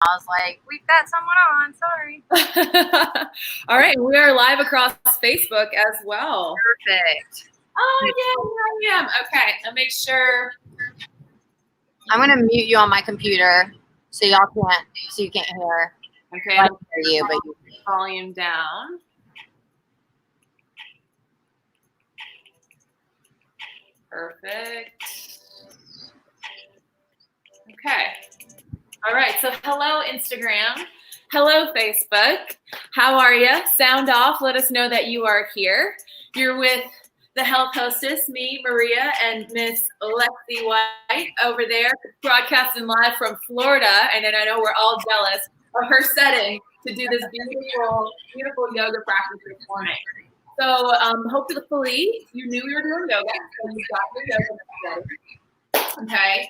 I was like, we've got someone on, sorry. All right, we are live across Facebook as well. Perfect. Oh, yeah, I am. Okay, I'll make sure. I'm going to mute you on my computer so y'all can't, so you can't hear. Okay, I can hear you, but volume down. Perfect. Okay. All right, so hello, Instagram. Hello, Facebook. How are you? Sound off. Let us know that you are here. You're with the health hostess, me, Maria, and Miss Lexi White over there, broadcasting live from Florida. And then I know we're all jealous of her setting to do this beautiful, beautiful yoga practice this morning. So hopefully you knew we were doing yoga, so you got your yoga ready. Okay.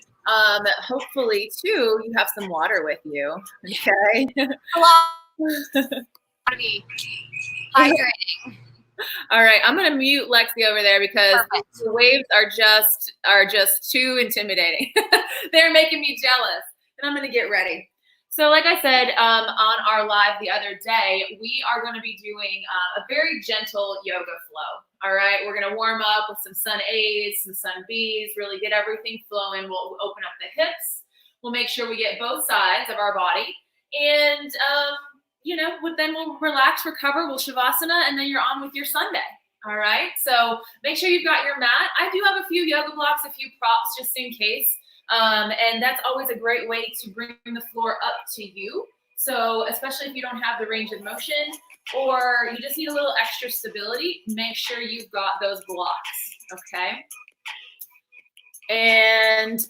Hopefully too, you have some water with you. Okay. hello. To be hydrating. All right, I'm gonna mute Lexi over there because the waves are just too intimidating. They're making me jealous, and I'm gonna get ready. So like I said on our live the other day, we are going to be doing a very gentle yoga flow. All right, we're going to warm up with some sun A's, some sun B's, really get everything flowing. We'll open up the hips. We'll make sure we get both sides of our body. And, then we'll relax, recover, we'll Shavasana, and then you're on with your Sunday. All right, so make sure you've got your mat. I do have a few yoga blocks, a few props just in case. And that's always a great way to bring the floor up to you. So especially if you don't have the range of motion or you just need a little extra stability, make sure you've got those blocks, okay? And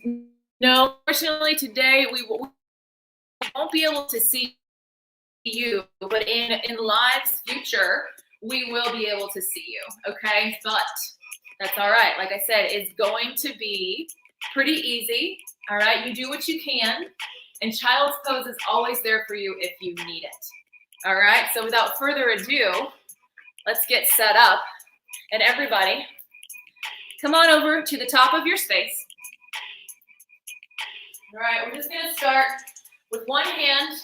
no, unfortunately today we won't be able to see you, but in live's future, we will be able to see you, okay? But that's all right. Like I said, it's going to be pretty easy, all right? You do what you can, and child's pose is always there for you if you need it, all right? So without further ado, let's get set up. And everybody, come on over to the top of your space. All right, we're just gonna start with one hand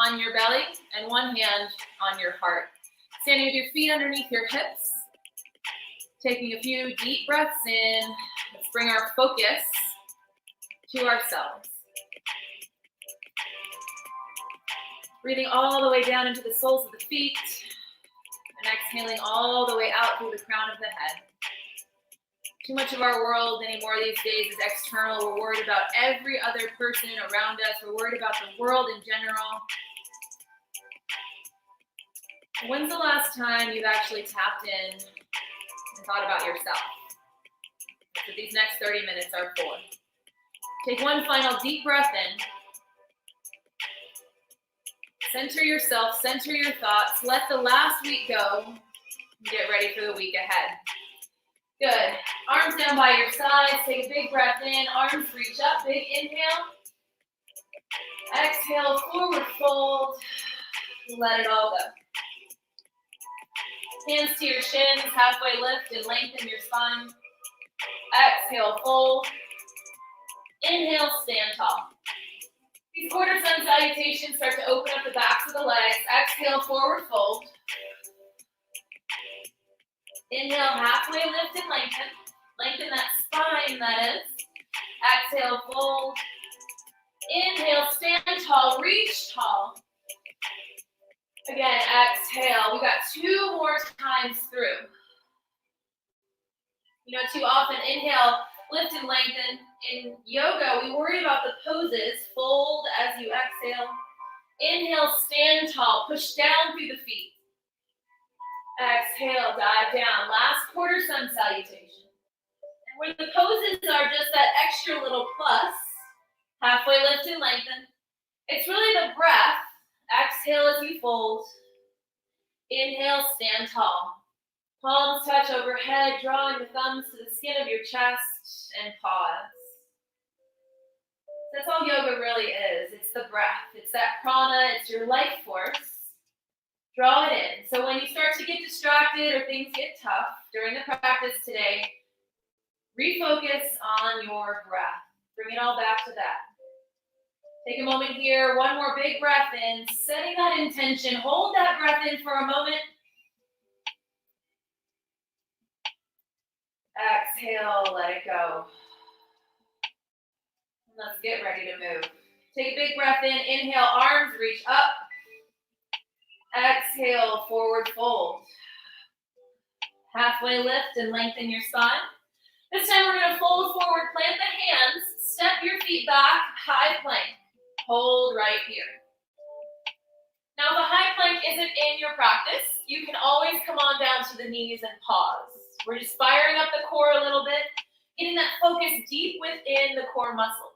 on your belly and one hand on your heart. Standing with your feet underneath your hips, taking a few deep breaths in. Let's bring our focus to ourselves. Breathing all the way down into the soles of the feet and exhaling all the way out through the crown of the head. Too much of our world anymore these days is external. We're worried about every other person around us. We're worried about the world in general. When's the last time you've actually tapped in and thought about yourself? That's what these next 30 minutes are for. Take one final deep breath in. Center yourself, center your thoughts. Let the last week go. Get ready for the week ahead. Good. Arms down by your sides. Take a big breath in. Arms reach up. Big inhale. Exhale, forward fold. Let it all go. Hands to your shins. Halfway lift and lengthen your spine. Exhale, fold. Inhale, stand tall. These quarter sun salutations start to open up the backs of the legs. Exhale, forward fold. Inhale, halfway lift and lengthen. Lengthen that spine, that is. Exhale, fold. Inhale, stand tall, reach tall. Again, exhale. We got two more times through. You know, too often, inhale, lift and lengthen. In yoga, we worry about the poses. Fold as you exhale. Inhale, stand tall. Push down through the feet. Exhale, dive down. Last quarter sun salutation. And where the poses are just that extra little plus, halfway lift and lengthen. It's really the breath. Exhale as you fold. Inhale, stand tall. Palms touch overhead, drawing the thumbs to the skin of your chest, and pause. That's all yoga really is. It's the breath. It's that prana. It's your life force. Draw it in. So when you start to get distracted or things get tough during the practice today, refocus on your breath. Bring it all back to that. Take a moment here, one more big breath in, setting that intention. Hold that breath in for a moment. Exhale, let it go. Let's get ready to move. Take a big breath in, inhale, arms reach up. Exhale, forward fold. Halfway lift and lengthen your spine. This time we're gonna fold forward, plant the hands, step your feet back, high plank. Hold right here. Now the high plank isn't in your practice. You can always come on down to the knees and pause. We're just firing up the core a little bit, getting that focus deep within the core muscles.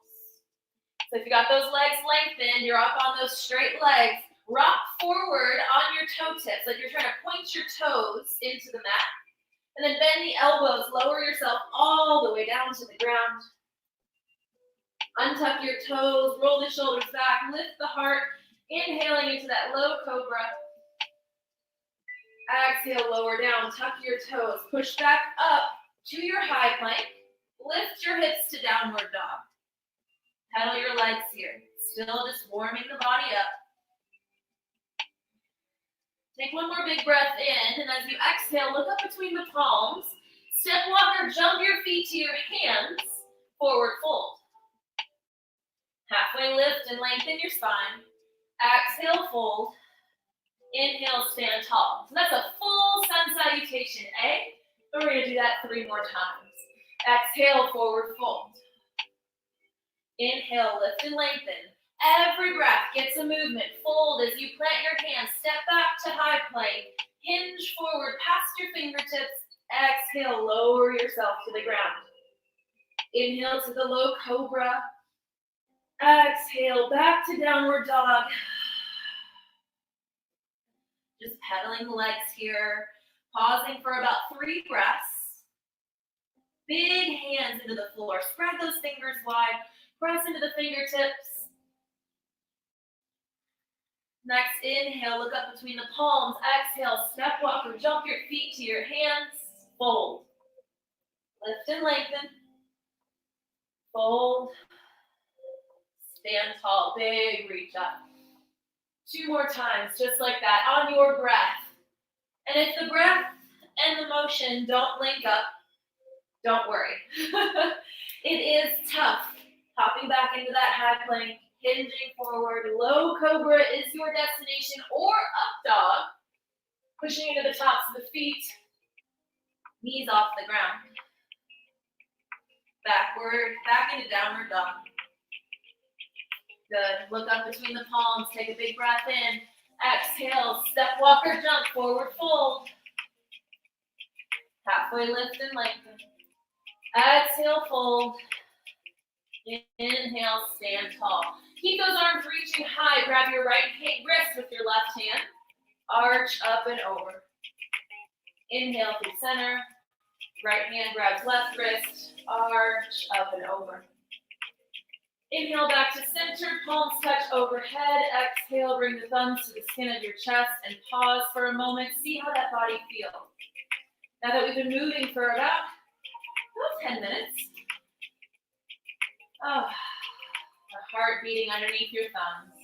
So if you got those legs lengthened, you're up on those straight legs, rock forward on your toe tips, like you're trying to point your toes into the mat. And then bend the elbows, lower yourself all the way down to the ground. Untuck your toes, roll the shoulders back, lift the heart, inhaling into that low cobra. Exhale, lower down, tuck your toes, push back up to your high plank. Lift your hips to downward dog. Pedal your legs here. Still just warming the body up. Take one more big breath in, and as you exhale, look up between the palms. Step walker, jump your feet to your hands, forward fold. Halfway lift and lengthen your spine. Exhale, fold. Inhale, stand tall. So that's a full sun salutation, eh? But we're gonna do that 3 more times. Exhale, forward fold. Inhale, lift and lengthen. Every breath gets a movement. Fold as you plant your hands. Step back to high plank. Hinge forward past your fingertips. Exhale, lower yourself to the ground. Inhale to the low cobra. Exhale, back to downward dog. Just pedaling the legs here. Pausing for about 3 breaths. Big hands into the floor. Spread those fingers wide. Press into the fingertips. Next, inhale, look up between the palms. Exhale, step walker, jump your feet to your hands. Fold. Lift and lengthen. Fold. Stand tall, big reach up. 2 more times, just like that, on your breath. And if the breath and the motion don't link up, don't worry. It is tough. Hopping back into that high plank, hinging forward. Low cobra is your destination, or up dog. Pushing into the tops of the feet. Knees off the ground. Backward, back into downward dog. Good. Look up between the palms. Take a big breath in. Exhale, step walker jump, forward fold. Halfway lift and lengthen. Exhale, fold. Inhale, stand tall. Keep those arms reaching high. Grab your right wrist with your left hand. Arch up and over. Inhale through center. Right hand grabs left wrist. Arch up and over. Inhale back to center. Palms touch overhead. Exhale, bring the thumbs to the skin of your chest and pause for a moment. See how that body feels. Now that we've been moving for about 10 minutes. Oh, the heart beating underneath your thumbs.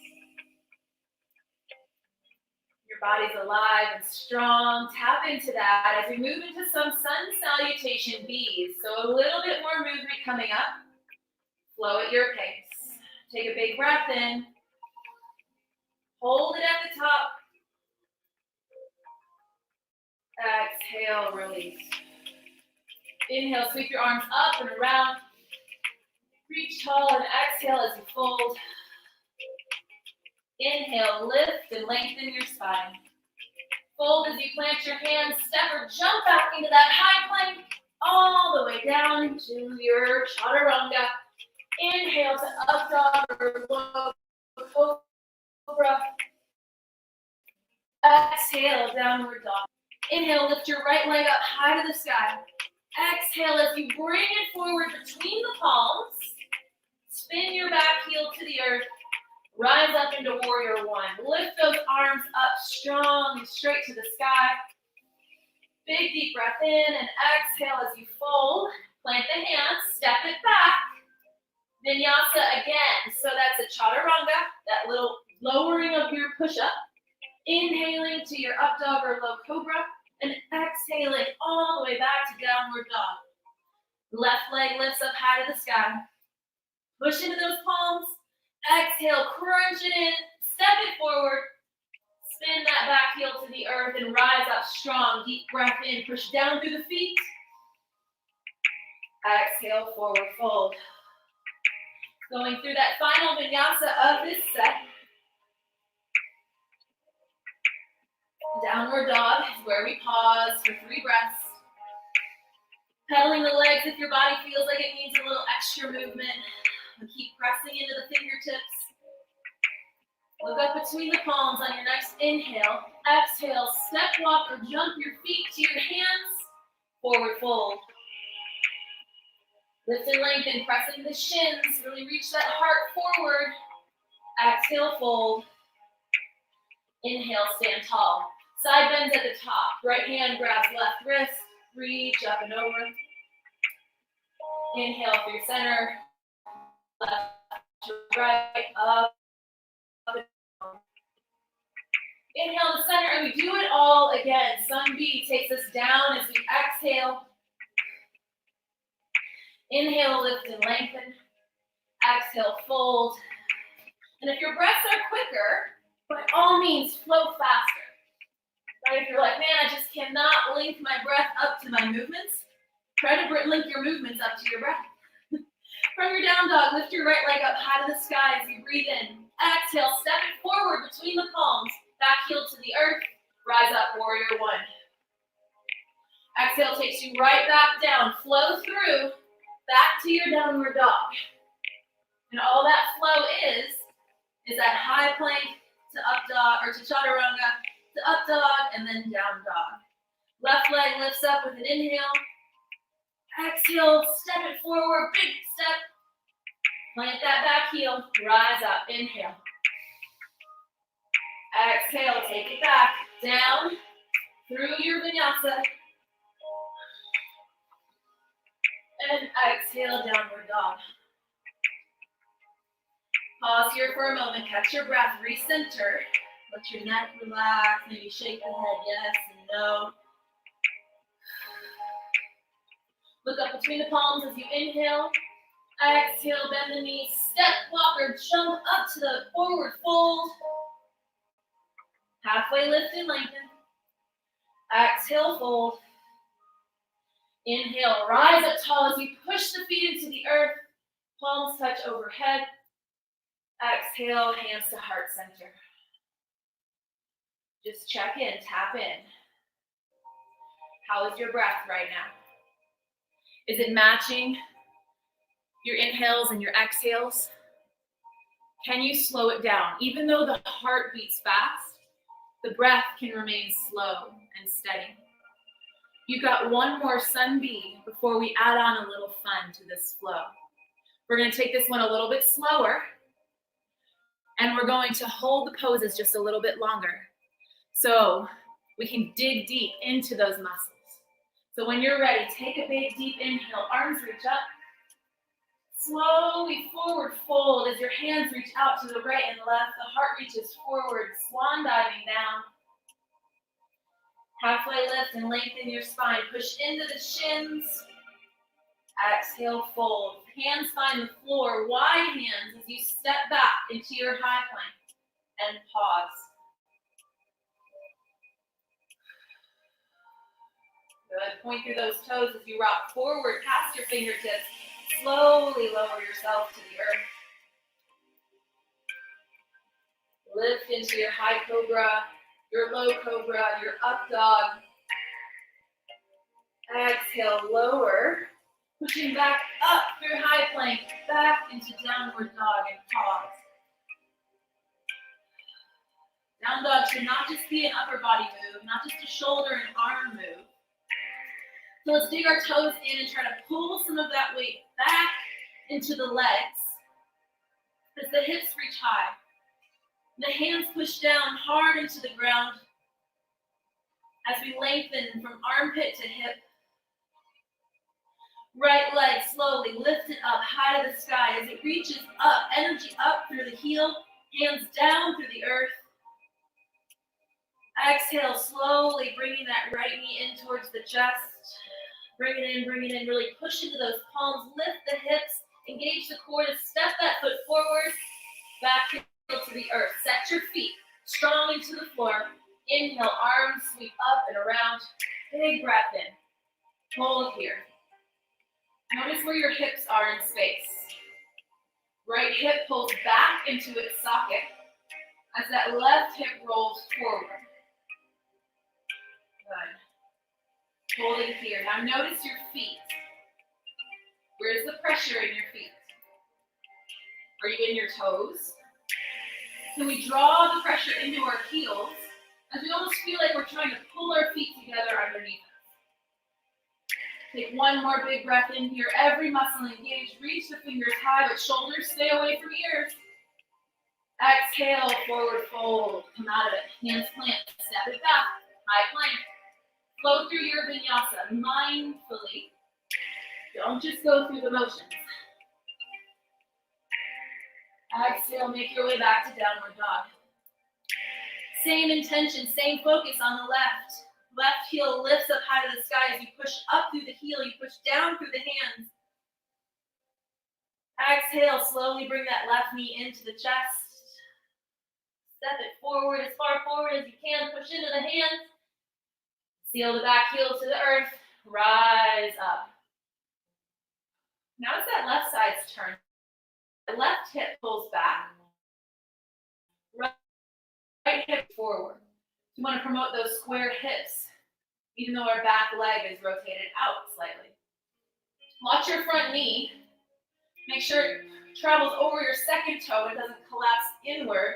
Your body's alive and strong. Tap into that as we move into some sun salutation B's. So a little bit more movement coming up. Flow at your pace. Take a big breath in. Hold it at the top. Exhale, release. Inhale, sweep your arms up and around. Reach tall and exhale as you fold. Inhale, lift and lengthen your spine. Fold as you plant your hands, step or jump back into that high plank, all the way down to your chaturanga. Inhale to up dog or low cobra. Exhale, downward dog. Inhale, lift your right leg up high to the sky. Exhale as you bring it forward between the palms. Spin your back heel to the earth. Rise up into warrior one. Lift those arms up strong and straight to the sky. Big deep breath in and exhale as you fold. Plant the hands, step it back. Vinyasa again. So that's a chaturanga, that little lowering of your push-up. Inhaling to your up dog or low cobra, and exhaling all the way back to downward dog. Left leg lifts up high to the sky. Push into those palms. Exhale, crunch it in. Step it forward. Spin that back heel to the earth and rise up strong. Deep breath in. Push down through the feet. Exhale, forward fold. Going through that final vinyasa of this set. Downward dog is where we pause for 3 breaths. Pedaling the legs if your body feels like it needs a little extra movement. And keep pressing into the fingertips. Look up between the palms on your next inhale. Exhale, step walk or jump your feet to your hands. Forward fold. Lift and lengthen, pressing the shins. Really reach that heart forward. Exhale, fold. Inhale, stand tall. Side bends at the top. Right hand grabs left wrist. Reach up and over. Inhale through center. Left to right, up and over. Inhale to center, and we do it all again. Sun B takes us down as we exhale. Inhale, lift and lengthen. Exhale, fold. And if your breaths are quicker, by all means, flow faster. Right? If you're like, man, I just cannot link my breath up to my movements, try to link your movements up to your breath. From your down dog, lift your right leg up high to the sky as you breathe in. Exhale, step it forward between the palms, back heel to the earth, rise up, warrior 1. Exhale takes you right back down, flow through, back to your downward dog. And all that flow is that high plank to up dog, or to chaturanga, to up dog, and then down dog. Left leg lifts up with an inhale. Exhale, step it forward, big step. Plant that back heel, rise up, inhale. Exhale, take it back, down, through your vinyasa. And exhale, downward dog. Pause here for a moment, catch your breath, recenter. Let your neck relax, maybe shake the head, yes and no. Look up between the palms as you inhale. Exhale, bend the knees, step, walk, or jump up to the forward fold. Halfway lift and lengthen. Exhale, fold. Inhale, rise up tall as you push the feet into the earth. Palms touch overhead. Exhale, hands to heart center. Just check in, tap in. How is your breath right now? Is it matching your inhales and your exhales? Can you slow it down? Even though the heart beats fast, the breath can remain slow and steady. You've got one more Sun B before we add on a little fun to this flow. We're going to take this one a little bit slower, and we're going to hold the poses just a little bit longer so we can dig deep into those muscles. So when you're ready, take a big deep inhale, arms reach up. Slowly forward fold as your hands reach out to the right and left. The heart reaches forward, swan diving down. Halfway lift and lengthen your spine. Push into the shins. Exhale, fold. Hands find the floor, wide hands as you step back into your high plank and pause. Good. Point through those toes as you rock forward past your fingertips. Slowly lower yourself to the earth. Lift into your high cobra, your low cobra, your up dog. Exhale, lower. Pushing back up through high plank, back into downward dog and pause. Down dog should not just be an upper body move, not just a shoulder and arm move. So let's dig our toes in and try to pull some of that weight back into the legs as the hips reach high. The hands push down hard into the ground as we lengthen from armpit to hip. Right leg slowly lifted up high to the sky as it reaches up, energy up through the heel, hands down through the earth. Exhale, slowly bringing that right knee in towards the chest. Bring it in, really push into those palms, lift the hips, engage the core to step that foot forward, back heel to the earth. Set your feet strong into the floor. Inhale, arms sweep up and around. Big breath in. Hold here. Notice where your hips are in space. Right hip pulls back into its socket as that left hip rolls forward. Good. Holding here. Now notice your feet. Where's the pressure in your feet? Are you in your toes? Can we draw the pressure into our heels as we almost feel like we're trying to pull our feet together underneath us? Take one more big breath in here. Every muscle engaged. Reach the fingers high, but shoulders stay away from ears. Exhale, forward fold. Come out of it. Hands plant. Step it back. High plank. Flow through your vinyasa mindfully. Don't just go through the motions. Exhale, make your way back to downward dog. Same intention, same focus on the left. Left heel lifts up high to the sky as you push up through the heel, you push down through the hands. Exhale, slowly bring that left knee into the chest. Step it forward as far forward as you can, push into the hands. Seal the back heel to the earth, rise up. Now it's that left side's turn. The left hip pulls back. Right hip forward. You want to promote those square hips, even though our back leg is rotated out slightly. Watch your front knee. Make sure it travels over your second toe and doesn't collapse inward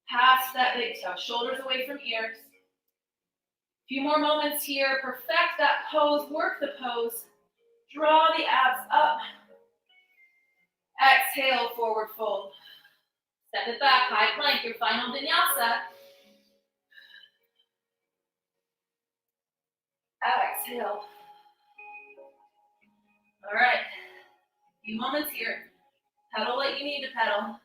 past that big toe. Shoulders away from ears. A few more moments here. Perfect that pose. Work the pose. Draw the abs up. Exhale, forward fold. Step it back, high plank, your final vinyasa. Exhale. All right. A few moments here. Pedal what you need to pedal.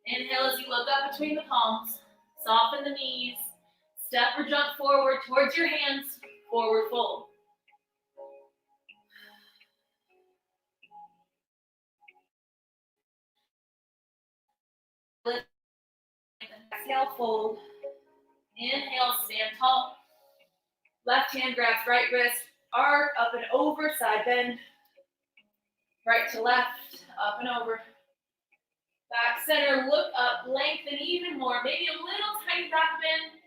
Inhale as you look up between the palms. Soften the knees. Step or jump forward towards your hands. Forward fold. Exhale, fold. Inhale, stand tall. Left hand grabs right wrist. Arc, up and over, side bend. Right to left, up and over. Back center, look up, lengthen even more. Maybe a little tiny back bend.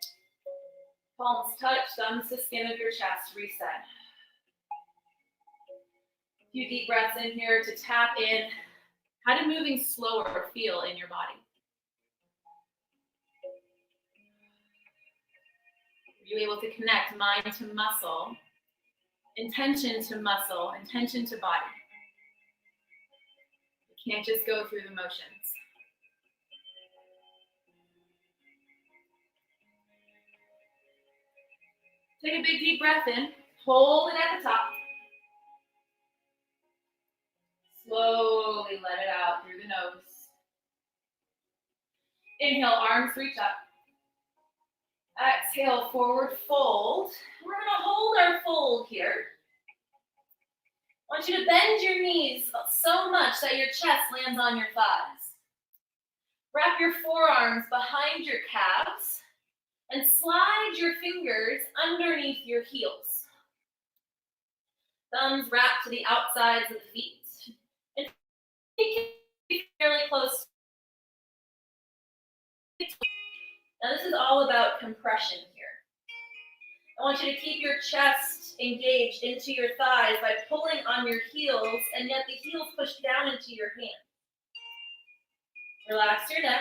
Palms touch, thumbs to skin of your chest. Reset. A few deep breaths in here to tap in. How did moving slower feel in your body? Are you able to connect mind to muscle, intention to muscle, intention to body? You can't just go through the motions. Take a big deep breath in. Hold it at the top. Slowly let it out through the nose. Inhale, arms reach up. Exhale, forward fold. We're going to hold our fold here. I want you to bend your knees so much that your chest lands on your thighs. Wrap your forearms behind your calves and slide your fingers underneath your heels. Thumbs wrap to the outsides of the feet. And be fairly close. Now this is all about compression here. I want you to keep your chest engaged into your thighs by pulling on your heels, and yet the heels push down into your hands. Relax your neck.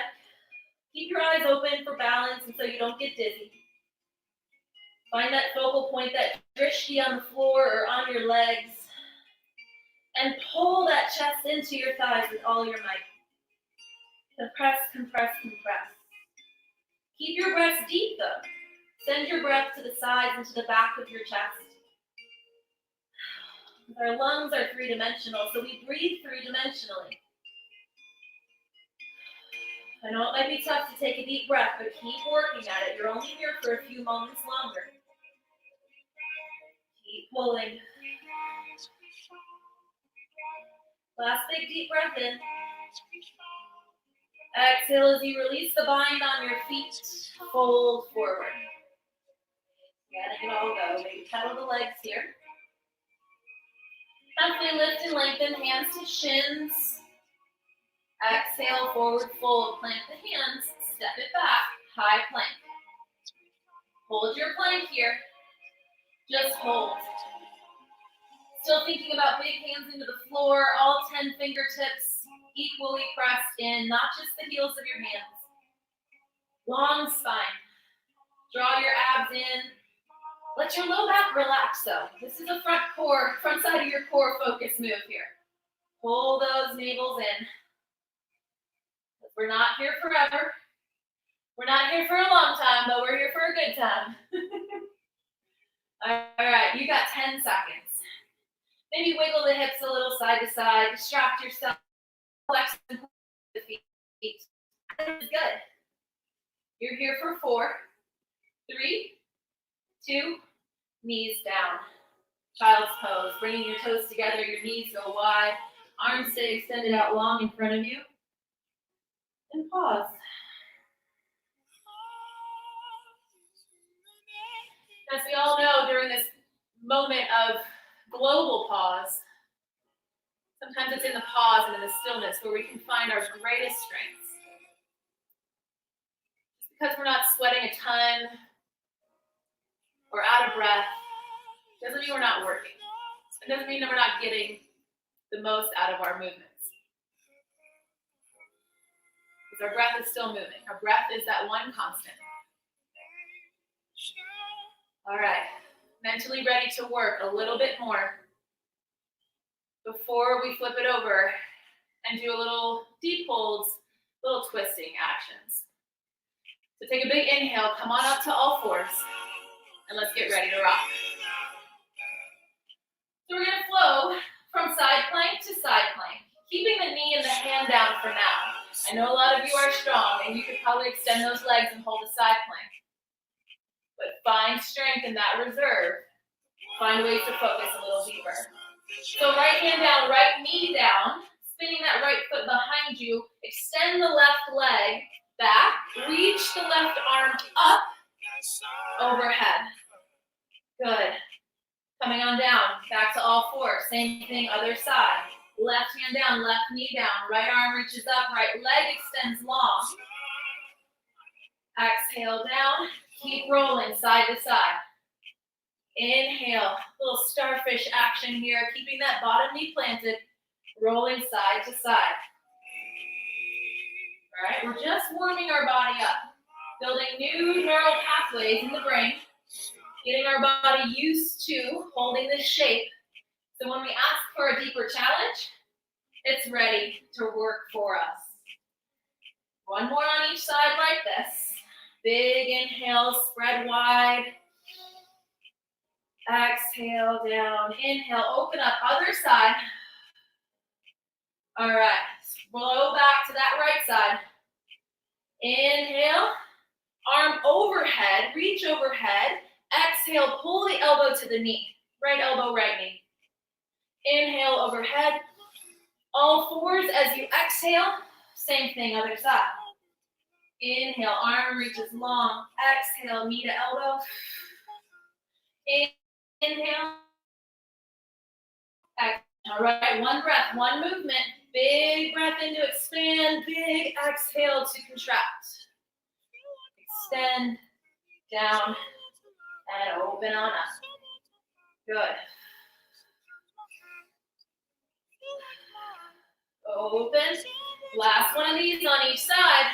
Keep your eyes open for balance and so you don't get dizzy. Find that focal point, that drishti on the floor or on your legs, and pull that chest into your thighs with all your might. Compress, compress, compress. Keep your breath deep though. Send your breath to the sides and to the back of your chest. Our lungs are three-dimensional, so we breathe three-dimensionally. I know it might be tough to take a deep breath, but keep working at it. You're only here for a few moments longer. Keep pulling. Last big deep breath in. Exhale as you release the bind on your feet. Fold forward. Letting it all go. Maybe pedal the legs here. Halfway lift and lengthen, hands to shins. Exhale, forward fold. Plant the hands, step it back. High plank. Hold your plank here. Just hold. Still thinking about big hands into the floor, all 10 fingertips equally pressed in, not just the heels of your hands. Long spine. Draw your abs in. Let your low back relax though. This is a front side of your core focus move here. Pull those navels in. We're not here forever. We're not here for a long time, but we're here for a good time. All right, you got 10 seconds. Maybe wiggle the hips a little side to side. Distract yourself. Flex the feet. That is good. You're here for 4, 3, 2, knees down. Child's pose. Bringing your toes together. Your knees go wide. Arms stay extended out long in front of you. And pause. As we all know, during this moment of global pause, sometimes it's in the pause and in the stillness where we can find our greatest strengths. Just because we're not sweating a ton or out of breath doesn't mean we're not working. It doesn't mean that we're not getting the most out of our movements. Because our breath is still moving. Our breath is that one constant. All right, mentally ready to work a little bit more before we flip it over and do a little deep holds, little twisting actions. So take a big inhale, come on up to all fours, and let's get ready to rock. So we're gonna flow from side plank to side plank, keeping the knee and the hand down for now. I know a lot of you are strong and you could probably extend those legs and hold a side plank. But find strength in that reserve. Find ways to focus a little deeper. So right hand down, right knee down, spinning that right foot behind you. Extend the left leg back. Reach the left arm up, overhead. Good. Coming on down, back to all fours. Same thing, other side. Left hand down, left knee down. Right arm reaches up, right leg extends long. Exhale down. Keep rolling side to side. Inhale, little starfish action here, keeping that bottom knee planted, rolling side to side. All right, we're just warming our body up, building new neural pathways in the brain, getting our body used to holding this shape. So when we ask for a deeper challenge, it's ready to work for us. One more on each side like this. Big inhale, spread wide. Exhale down. Inhale, open up, other side. All right, flow back to that right side. Inhale, arm overhead, reach overhead. Exhale, pull the elbow to the knee. Right elbow, right knee. Inhale, overhead. All fours as you exhale. Same thing, other side. Inhale, arm reaches long. Exhale, knee to elbow. Inhale. Exhale. All right, one breath, one movement. Big breath in to expand. Big exhale to contract. Extend, down, and open on up. Good. Open. Last one of these on each side.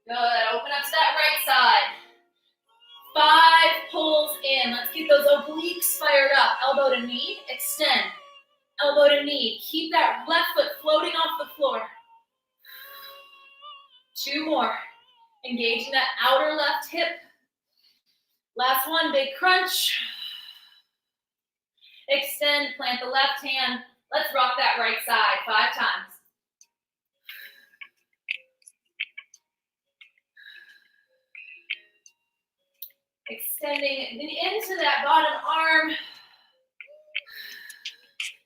Good. Open up to that right side. 5 pulls in. Let's get those obliques fired up. Elbow to knee. Extend. Elbow to knee. Keep that left foot floating off the floor. 2 more. Engaging that outer left hip. Last one, big crunch. Extend, plant the left hand. Let's rock that right side 5 times. Extending into that bottom arm.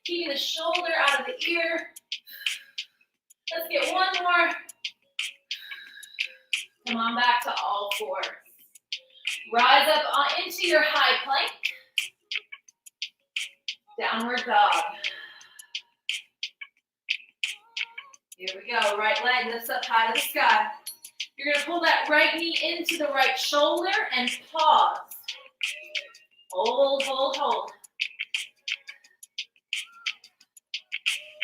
Keeping the shoulder out of the ear. Let's get one more. Come on back to all 4. Rise up into your high plank. Downward dog. Here we go. Right leg lifts up high to the sky. You're going to pull that right knee into the right shoulder and pause. Hold, hold, hold.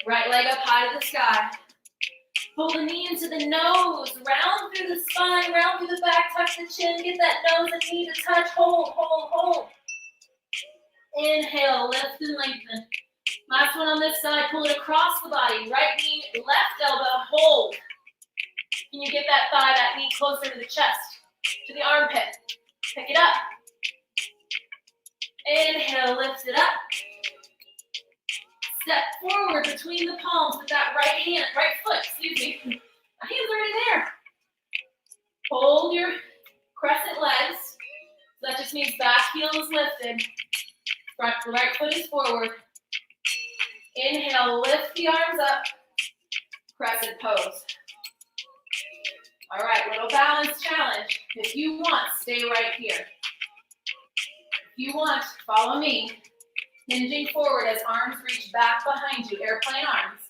Right leg up high to the sky. Pull the knee into the nose. Round through the spine, round through the back. Tuck the chin. Get that nose and knee to touch. Hold, hold, hold. Inhale, lift and lengthen. Last one on this side, pull it across the body. Right knee, left elbow, hold. Can you get that thigh, that knee closer to the chest, to the armpit? Pick it up. Inhale, lift it up. Step forward between the palms with that right foot, excuse me. My hand's already there. Hold your crescent legs. So that just means back heel is lifted. Right foot is forward. Inhale, lift the arms up. Crescent pose. All right, little balance challenge. If you want, stay right here. If you want, follow me. Hinging forward as arms reach back behind you, airplane arms.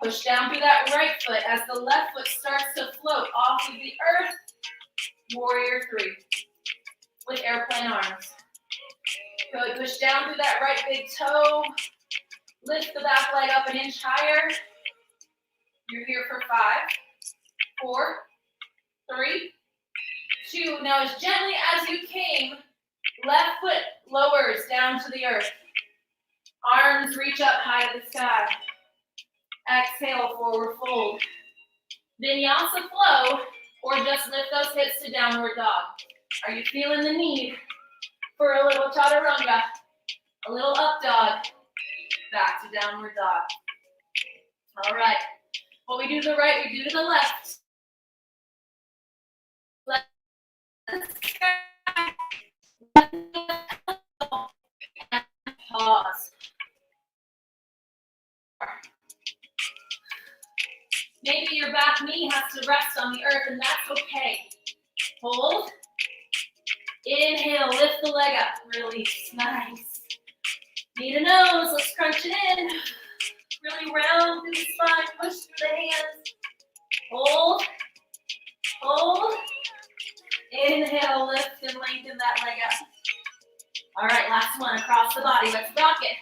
Push down through that right foot as the left foot starts to float off of the earth. Warrior 3 with airplane arms. Good, push down through that right big toe. Lift the back leg up an inch higher. You're here for 5, 4, 3, 2. Now as gently as you came, left foot lowers down to the earth. Arms reach up high to the sky. Exhale, forward fold. Vinyasa flow, or just lift those hips to downward dog. Are you feeling the need for a little chaturanga? A little up dog. Back to downward dog. All right. What we do to the right, we do to the left. Pause. Maybe your back knee has to rest on the earth, and that's okay. Hold. Inhale, lift the leg up. Release. Nice. Knee to nose. Let's crunch it in. Really round through the spine. Push through the hands. Hold. Hold. Inhale, lift and lengthen that leg up. All right, last one across the body. Let's rock it.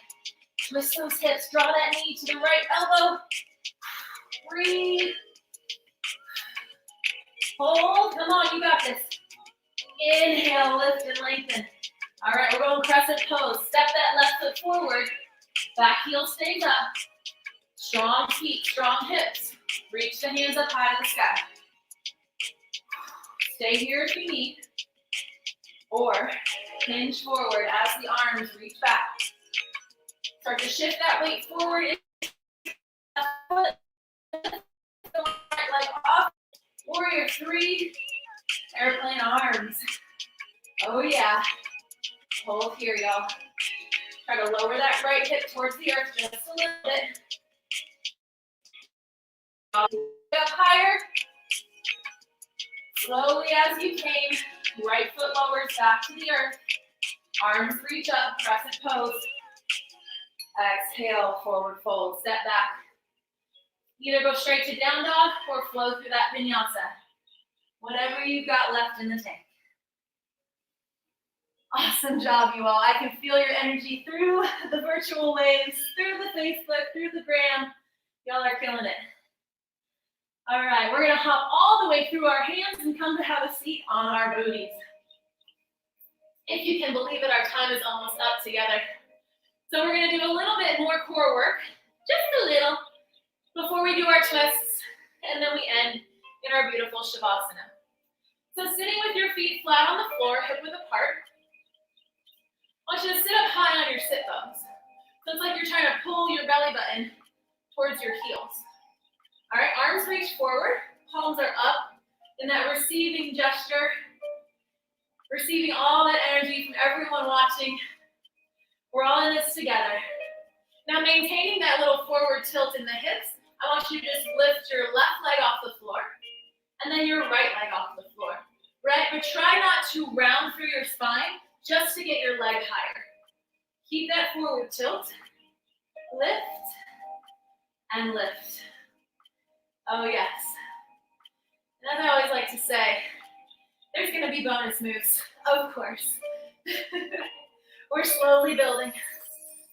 Twist those hips. Draw that knee to the right elbow. Breathe. Hold. Come on, you got this. Inhale, lift and lengthen. All right, we're going crescent pose. Step that left foot forward. Back heel stays up. Strong feet, strong hips. Reach the hands up high to the sky. Stay here if you need. Or hinge forward as the arms reach back. Start to shift that weight forward. Right leg off. Warrior 3. Airplane arms. Oh yeah. Hold here, y'all. Try to lower that right hip towards the earth just a little bit. Up higher. Slowly as you came. Right foot lowers back to the earth. Arms reach up, crescent pose. Exhale, forward fold. Step back. Either go straight to down dog or flow through that vinyasa. Whatever you've got left in the tank. Awesome job, you all. I can feel your energy through the virtual waves, through the Facebook, through the gram. Y'all are killing it. All right, we're gonna hop all the way through our hands and come to have a seat on our booties. If you can believe it, our time is almost up together. So we're gonna do a little bit more core work, just a little, before we do our twists, and then we end in our beautiful Shavasana. So sitting with your feet flat on the floor, hip width apart. I want you to sit up high on your sit bones. So it's like you're trying to pull your belly button towards your heels. All right, arms reach forward, palms are up in that receiving gesture, receiving all that energy from everyone watching. We're all in this together. Now maintaining that little forward tilt in the hips, I want you to just lift your left leg off the floor and then your right leg off the floor. Right, but try not to round through your spine just to get your leg higher. Keep that forward tilt. Lift and lift. Oh yes. And as I always like to say, there's going to be bonus moves, of course. We're slowly building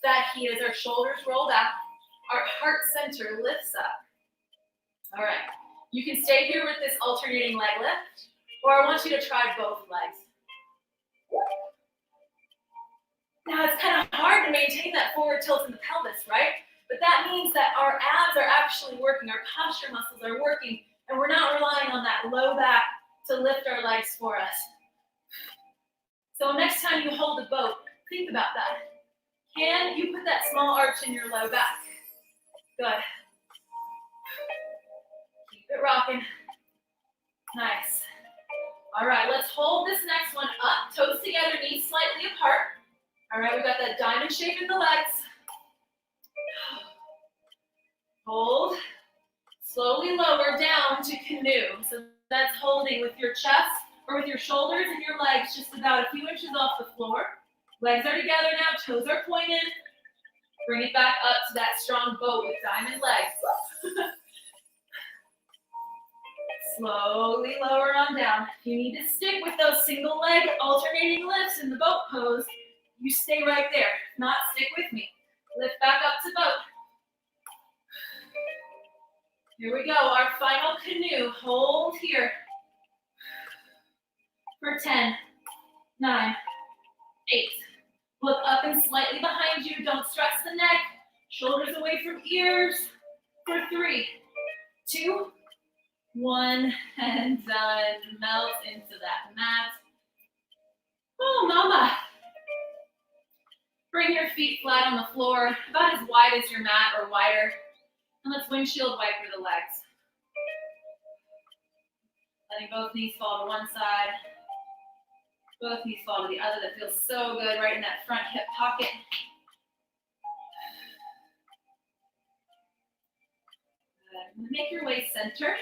that heat as our shoulders roll back, our heart center lifts up. All right, you can stay here with this alternating leg lift, or I want you to try both legs. Now it's kind of hard to maintain that forward tilt in the pelvis, right? But that means that our abs are actually working, our posture muscles are working, and we're not relying on that low back to lift our legs for us. So next time you hold a boat, think about that. Can you put that small arch in your low back? Good. Keep it rocking. Nice. All right, let's hold this next one up, toes together, knees slightly apart. All right, we've got that diamond shape in the legs. Hold. Slowly lower down to canoe. So that's holding with your chest or with your shoulders and your legs just about a few inches off the floor. Legs are together now, toes are pointed. Bring it back up to that strong boat with diamond legs. Slowly lower on down. If you need to stick with those single leg alternating lifts in the boat pose, you stay right there. If not, stick with me. Lift back up to boat. Here we go, our final canoe. Hold here for 10, 9, 8. Look up and slightly behind you. Don't stress the neck. Shoulders away from ears. For 3, 2, 1, and done. Melt into that mat. Oh, mama. Bring your feet flat on the floor, about as wide as your mat or wider. And let's windshield wiper the legs. Letting both knees fall to one side. Both knees fall to the other. That feels so good right in that front hip pocket. Good. Make your way center.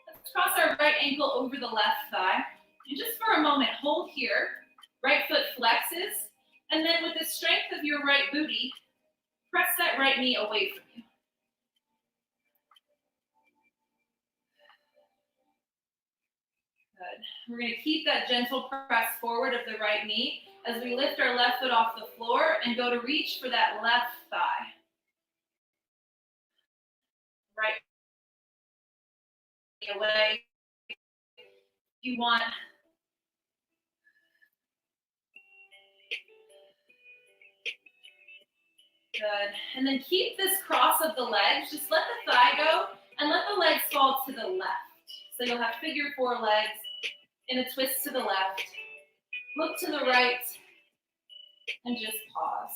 Let's cross our right ankle over the left thigh. And just for a moment, hold here. Right foot flexes. And then with the strength of your right booty, press that right knee away from you. Good. We're going to keep that gentle press forward of the right knee as we lift our left foot off the floor and go to reach for that left thigh. Right knee away. If you want. Good. And then keep this cross of the legs. Just let the thigh go and let the legs fall to the left. So you'll have figure 4 legs in a twist to the left. Look to the right and just pause.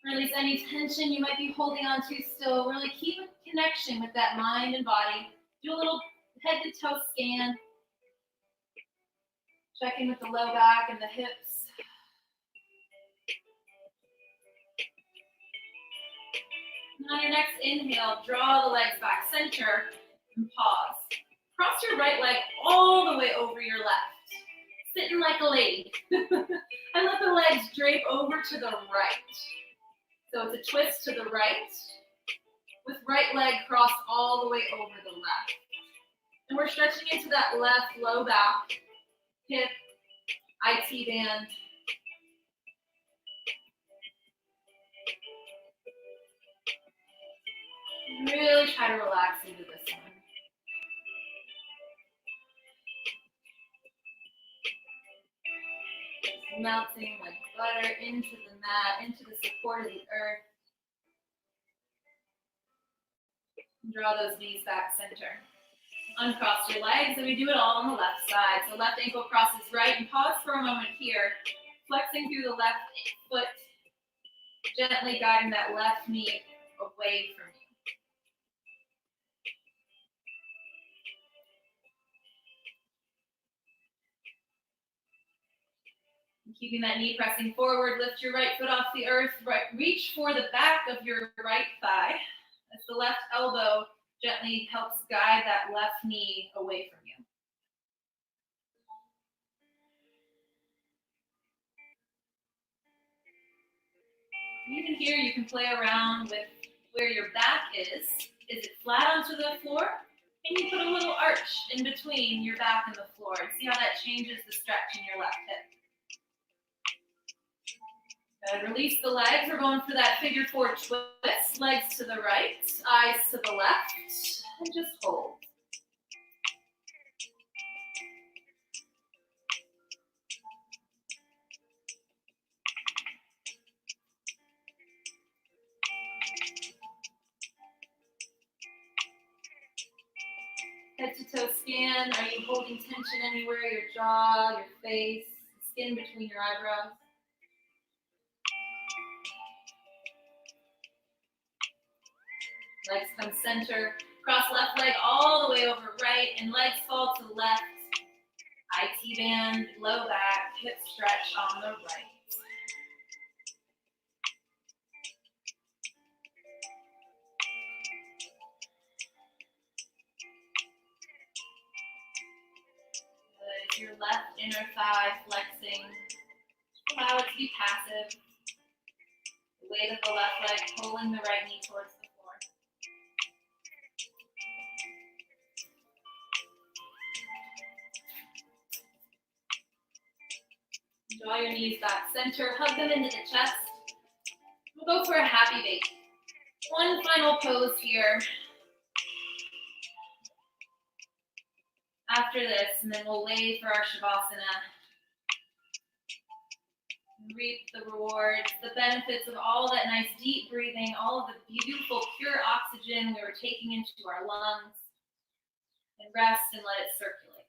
Release any tension you might be holding on to still. Really keep a connection with that mind and body. Do a little head to toe scan. Check in with the low back and the hips. And on your next inhale, draw the legs back center and pause. Cross your right leg all the way over your left. Sitting like a lady. And let the legs drape over to the right. So it's a twist to the right with right leg crossed all the way over the left. And we're stretching into that left low back, hip, IT band. Really try to relax into this one. melting like butter into the mat, into the support of the earth. Draw those knees back center. Uncross your legs, and we do it all on the left side. So left ankle crosses right, and pause for a moment here. Flexing through the left foot, gently guiding that left knee away from you. And keeping that knee pressing forward, lift your right foot off the earth, reach for the back of your right thigh as the left elbow gently helps guide that left knee away from you. Even here, you can play around with where your back is. Is it flat onto the floor? And you put a little arch in between your back and the floor, and see how that changes the stretch in your left hip. Good. Release the legs. We're going for that figure four twist. Legs to the right, eyes to the left, and just hold. Head to toe scan. Are you holding tension anywhere? Your jaw, your face, skin between your eyebrows? Legs come center. Cross left leg all the way over right, and legs fall to left. IT band, low back, hip stretch on the right. Good. Your left inner thigh flexing. Allow it to be passive. The weight of the left leg pulling the right knee towards the floor. Draw your knees back center, hug them into the chest. We'll go for a happy baby. One final pose here. After this, and then we'll lay for our Shavasana. Reap the rewards, the benefits of all that nice deep breathing, all of the beautiful pure oxygen we were taking into our lungs. And rest and let it circulate.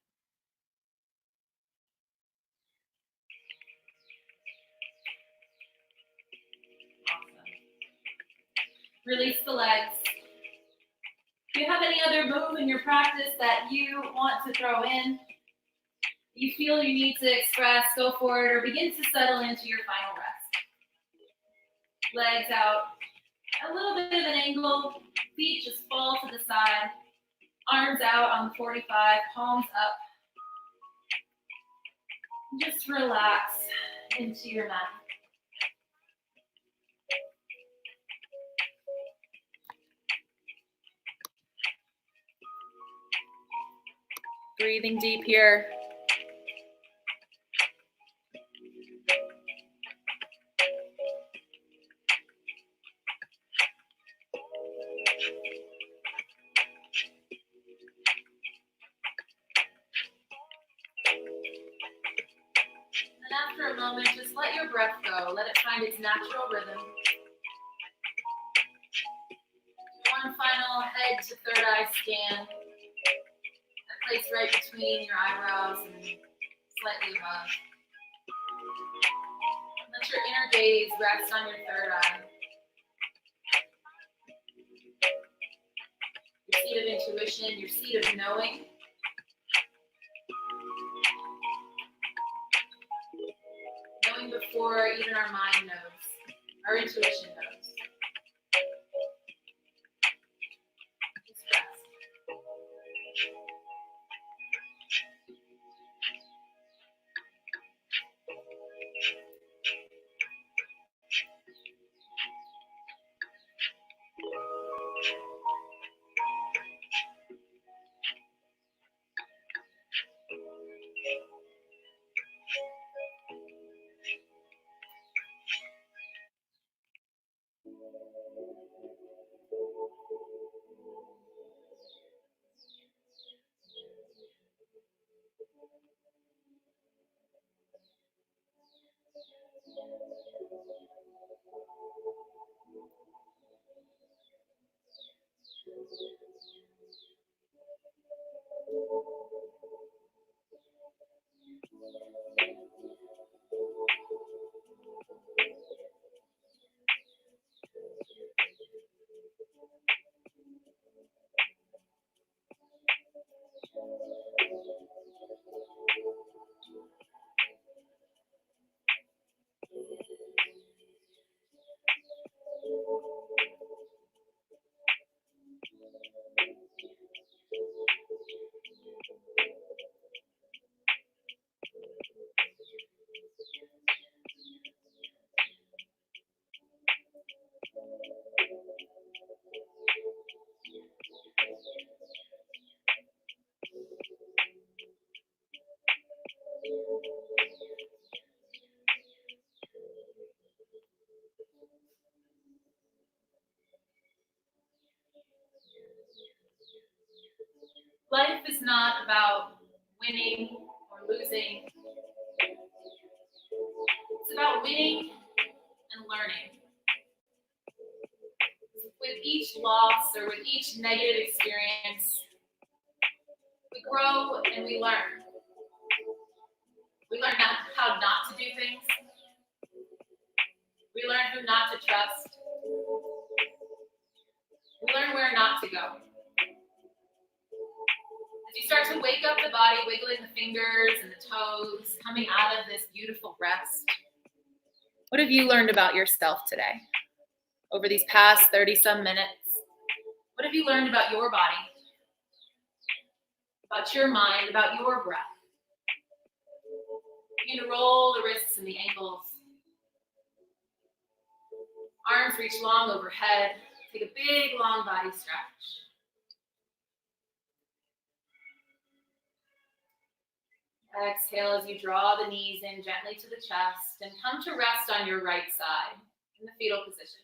Awesome. Release the legs. If you have any other move in your practice that you want to throw in, you feel you need to express, go for it, or begin to settle into your final rest. Legs out, a little bit of an angle, feet just fall to the side, arms out on 45, palms up. Just relax into your mat. Breathing deep here. And after a moment, just let your breath go. Let it find its natural rhythm. One final head to third eye scan. A place right between your eyebrows and slightly above. Let your inner gaze rest on your third eye. Your seat of intuition, your seat of knowing. Knowing before even our mind knows, our intuition knows. Just rest. not about winning or losing. It's about winning and learning. With each loss or with each negative experience, we grow and we learn. We learn how not to do things. We learn who not to trust. We learn where not to go. As you start to wake up the body, wiggling the fingers and the toes, coming out of this beautiful rest, what have you learned about yourself today? Over these past 30-some minutes, what have you learned about your body? About your mind, about your breath? Begin to roll the wrists and the ankles. Arms reach long overhead. Take a big, long body stretch. Exhale as you draw the knees in gently to the chest and come to rest on your right side in the fetal position.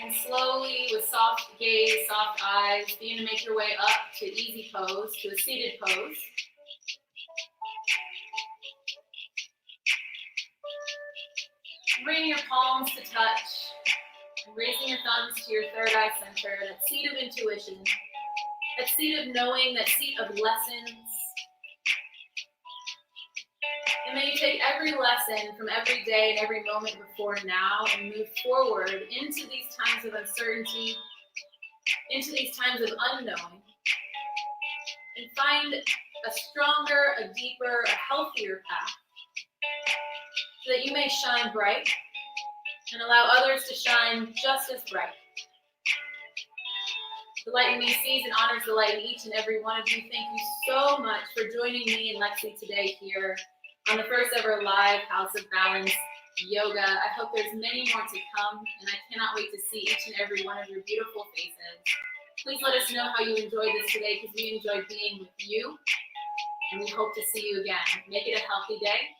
And slowly, with soft gaze, soft eyes, begin to make your way up to easy pose, to a seated pose. Bring your palms to touch, and raising your thumbs to your third eye center, that seat of intuition, that seat of knowing, that seat of lessons. And may you take every lesson from every day and every moment before now and move forward into these times of uncertainty, into these times of unknown, and find a stronger, a deeper, a healthier path so that you may shine bright and allow others to shine just as bright. The light in me sees and honors the light in each and every one of you. Thank you so much for joining me and Lexi today here on the first ever live House of Balance Yoga. I hope there's many more to come, and I cannot wait to see each and every one of your beautiful faces. Please let us know how you enjoyed this today, because we enjoyed being with you, and we hope to see you again. Make it a healthy day.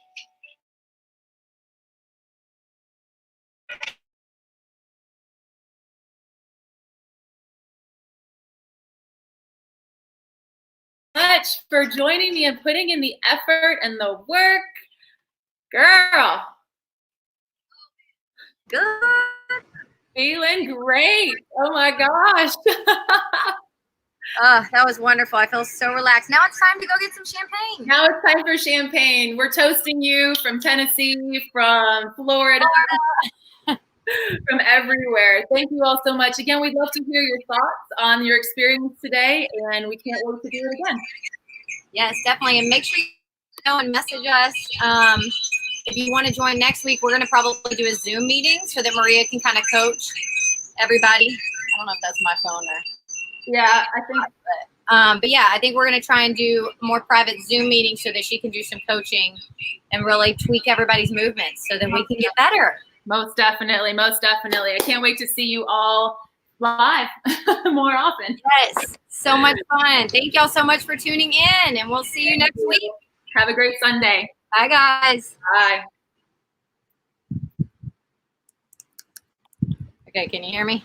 Much for joining me and putting in the effort and the work. Girl. Good. Feeling great. Oh my gosh. That was wonderful. I feel so relaxed. Now it's time to go get some champagne. Now it's time for champagne. We're toasting you from Tennessee, from Florida, from everywhere. Thank you all so much. Again, we'd love to hear your thoughts on your experience today, and we can't wait to do it again. Yes, definitely. And make sure you know and message us. If you want to join next week, we're going to probably do a Zoom meeting so that Maria can kind of coach everybody. I don't know if that's my phone or. Yeah, I think. But yeah, I think we're going to try and do more private Zoom meetings so that she can do some coaching and really tweak everybody's movements so that we can get better. Most definitely. Most definitely. I can't wait to see you all live more often. Yes, so much fun. Thank y'all so much for tuning in, and we'll see you next week. Have a great Sunday. Bye, guys. Bye. Okay, can you hear me?